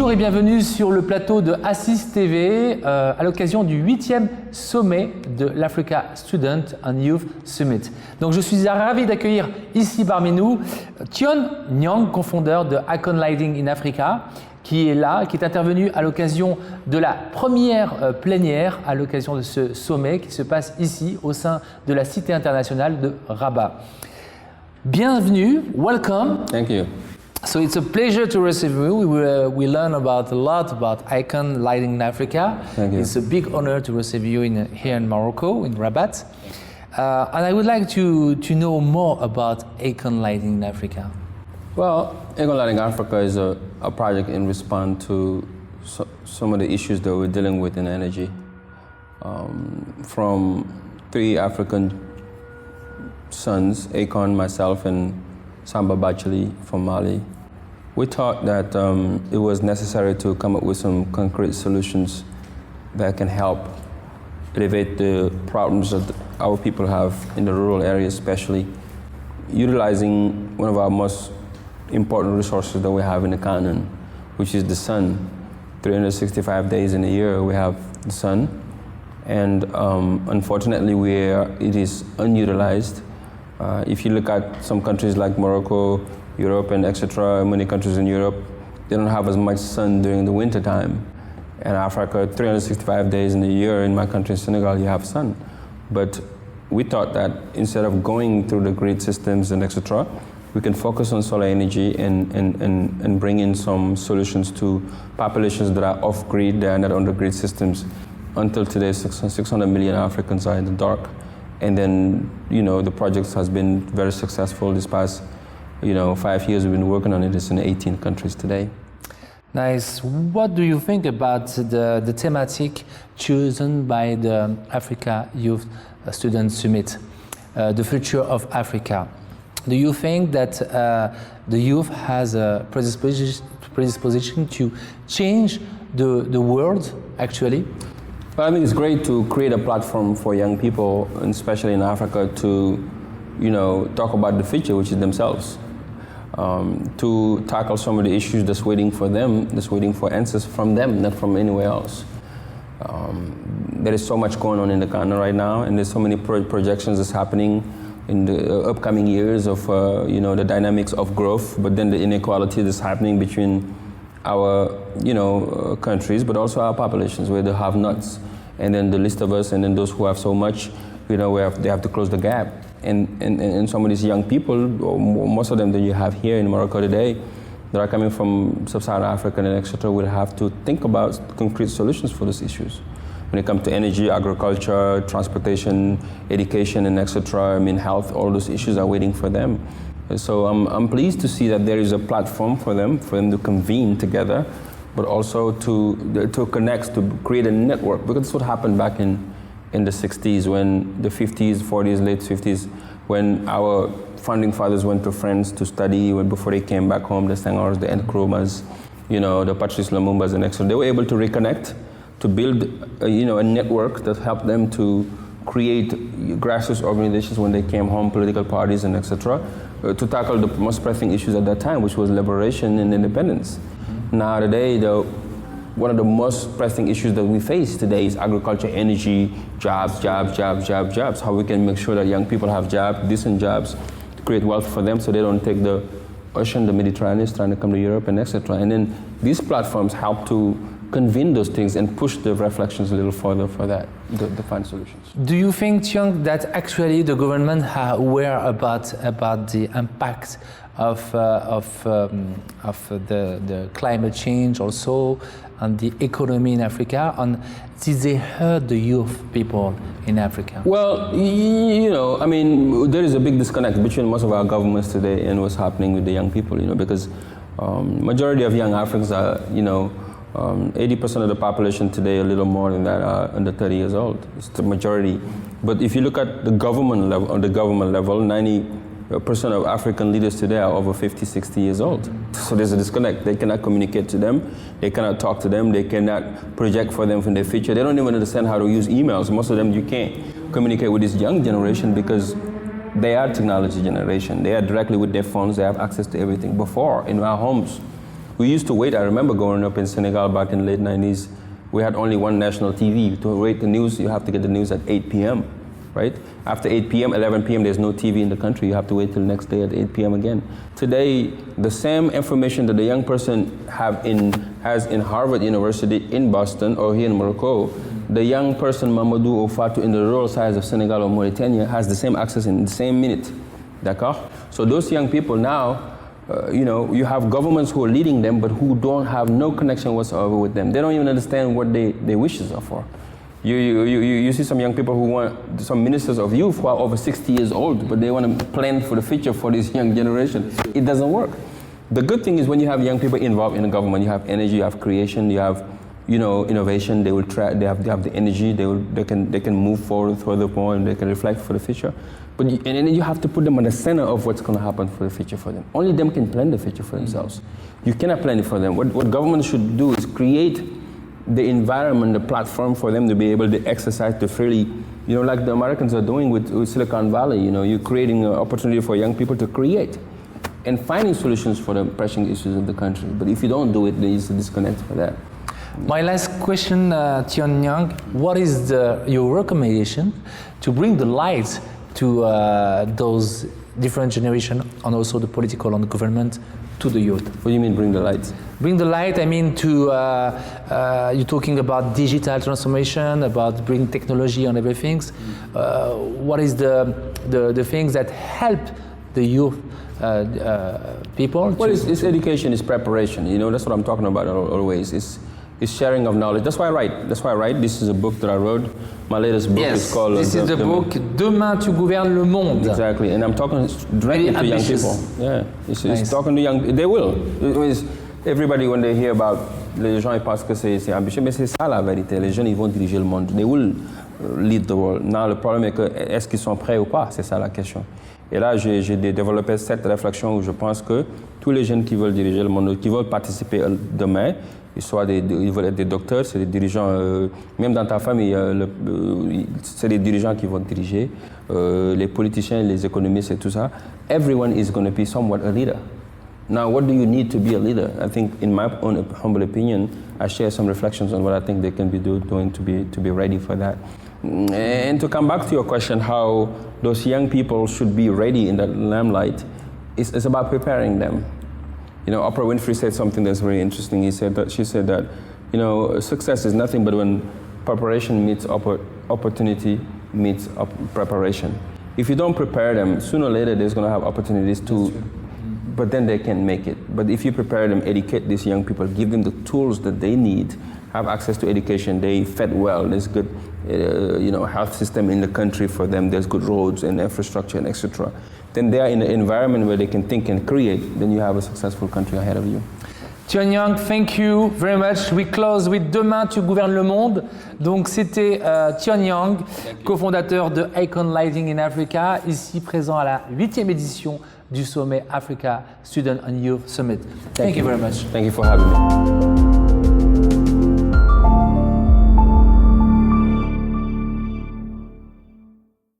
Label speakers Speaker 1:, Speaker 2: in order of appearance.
Speaker 1: Bonjour et bienvenue sur le plateau de ASYS TV à l'occasion du 8e sommet de l'Africa Student and Youth Summit. Donc je suis ravi d'accueillir ici parmi nous Thione Niang, cofondeur de Akon Lighting in Africa, qui est là, qui est intervenu à l'occasion de la première plénière à l'occasion de ce sommet qui se passe ici au sein de la Cité internationale de Rabat. Bienvenue, welcome.
Speaker 2: Thank you.
Speaker 1: So it's a pleasure to receive you. We learn a lot about Akon Lighting in Africa.
Speaker 2: Thank you.
Speaker 1: It's a big honor to receive you here in Morocco, in Rabat. And I would like to know more about Akon Lighting in Africa.
Speaker 2: Well, Akon Lighting Africa is a project in response to some of the issues that we're dealing with in energy. From 3 African sons, Akon, myself, and Samba Bacheli from Mali, we thought that it was necessary to come up with some concrete solutions that can help elevate the problems that our people have in the rural areas, especially utilizing one of our most important resources that we have in the continent, which is the sun. 365 days in a year we have the sun, and unfortunately it is unutilized. If you look at some countries like Morocco, Europe, and etc., many countries in Europe, they don't have as much sun during the winter time. In Africa, 365 days in the year, in my country, Senegal, you have sun. But we thought that instead of going through the grid systems and etc., we can focus on solar energy and bring in some solutions to populations that are off-grid, they are not under grid systems. Until today, 600 million Africans are in the dark. And then, the project has been very successful. This past, 5 years we've been working on it. It's in 18 countries today.
Speaker 1: Nice. What do you think about the thematic chosen by the Africa Youth Student Summit, the future of Africa? Do you think that the youth has a predisposition to change the world, actually?
Speaker 2: Well, I think it's great to create a platform for young people, and especially in Africa, to talk about the future, which is themselves, to tackle some of the issues that's waiting for them, that's waiting for answers from them, not from anywhere else. There is so much going on in the continent right now, and there's so many projections that's happening in the upcoming years of the dynamics of growth, but then the inequality that's happening between our countries, but also our populations, where they have nots, and then the least of us, and then those who have so much, they have to close the gap. And some of these young people, or most of them that you have here in Morocco today, that are coming from sub-Saharan Africa and etc., will have to think about concrete solutions for those issues. When it comes to energy, agriculture, transportation, education, and etc., health, all those issues are waiting for them. So I'm pleased to see that there is a platform for them to convene together, but also to connect, to create a network, because that's what happened back in the 60s, when the 50s, 40s, late 50s, when our founding fathers went to France to study, before they came back home, the Senghors, the Nkrumahs, the Patrice Lumumbas, and etc. They were able to reconnect, to build a network that helped them to create grassroots organizations when they came home, political parties and etc., to tackle the most pressing issues at that time, which was liberation and independence. Now today, one of the most pressing issues that we face today is agriculture, energy, jobs. How we can make sure that young people have jobs, decent jobs, to create wealth for them so they don't take the ocean, the Mediterranean, trying to come to Europe and etc. And then these platforms help to convene those things and push the reflections a little further for that, to find solutions.
Speaker 1: Do you think, Thione, that actually the government are aware about the impact of the climate change also on the economy in Africa, and did they hurt the youth people in Africa?
Speaker 2: Well, there is a big disconnect between most of our governments today and what's happening with the young people, because majority of young Africans are, 80% of the population today, a little more than that, are under 30 years old. It's the majority. But if you look at the government level, 90% of African leaders today are over 50, 60 years old. So there's a disconnect. They cannot communicate to them. They cannot talk to them. They cannot project for them from their future. They don't even understand how to use emails. Most of them, you can't communicate with this young generation because they are technology generation. They are directly with their phones. They have access to everything. Before, in our homes, We used to wait. I remember growing up in Senegal back in the late 90s. We had only one national TV. To rate the news, you have to get the news at 8 p.m., right? After 8 p.m., 11 p.m., there's no TV in the country. You have to wait till the next day at 8 p.m. again. Today, the same information that the young person has in Harvard University in Boston or here in Morocco, the young person, Mamadou or Fatou, in the rural sides of Senegal or Mauritania has the same access in the same minute. D'accord? So those young people now, you have governments who are leading them, but who don't have no connection whatsoever with them. They don't even understand what their wishes are for. You see some young people who want, some ministers of youth who are over 60 years old, but they want to plan for the future for this young generation. It doesn't work. The good thing is when you have young people involved in the government, you have energy, you have creation, you have innovation. They will try. They have the energy. They can move forward further more, and they can reflect for the future. But and then you have to put them on the center of what's going to happen for the future for them. Only them can plan the future for themselves. You cannot plan it for them. What government should do is create the environment, the platform for them to be able to exercise, to freely, like the Americans are doing with Silicon Valley. You're creating an opportunity for young people to create and finding solutions for the pressing issues of the country. But if you don't do it, there is a disconnect for that.
Speaker 1: My last question, Thione Niang, what is your recommendation to bring the light to those different generations and also the political and the government to the youth?
Speaker 2: What do you mean bring the light?
Speaker 1: Bring the light, I mean you're talking about digital transformation, about bringing technology and everything. What is the things that help the youth people?
Speaker 2: Well, it's education, it's preparation. That's what I'm talking about always. It's sharing of knowledge. That's why I write. This is a book that I wrote. My latest book is called...
Speaker 1: This is the book, Demain tu gouvernes le monde.
Speaker 2: Exactly, and I'm talking directly to young people. Yeah, it's talking to young... They will. Everybody, when they hear about... Les gens, ils pensent que c'est ambitieux, mais c'est ça la vérité. Les jeunes, ils vont diriger le monde. They will lead the world. Now, le problème est que, est-ce qu'ils sont prêts ou pas? C'est ça la question. Et là, j'ai développé cette réflexion où je pense que tous les jeunes qui veulent diriger le monde, qui veulent participer demain, ils veulent être des docteurs, c'est des dirigeants, même dans ta famille, c'est des dirigeants qui vont diriger, les politiciens, les économistes et tout ça. Everyone is going to be somewhat a leader. Now, what do you need to be a leader? I think, in my own humble opinion, I share some reflections on what I think they can be doing to be ready for that. And to come back to your question, how those young people should be ready in that limelight, it's about preparing them. Oprah Winfrey said something that's very interesting. She said that, success is nothing but when preparation meets opportunity meets preparation. If you don't prepare them, sooner or later there's going to have opportunities to, but then they can make it. But if you prepare them, educate these young people, give them the tools that they need, have access to education, they fed well, there's good, health system in the country for them, there's good roads and infrastructure and etc. Then they are in an environment where they can think and create, then you have a successful country ahead of you.
Speaker 1: Thione Niang, thank you very much. We close with Demain tu gouvernes le monde. Donc c'était Thione Niang, cofondateur de Akon Lighting in Africa, ici présent à la 8e édition du sommet Africa Student and Youth Summit. Thank you very much.
Speaker 2: Thank you for having me.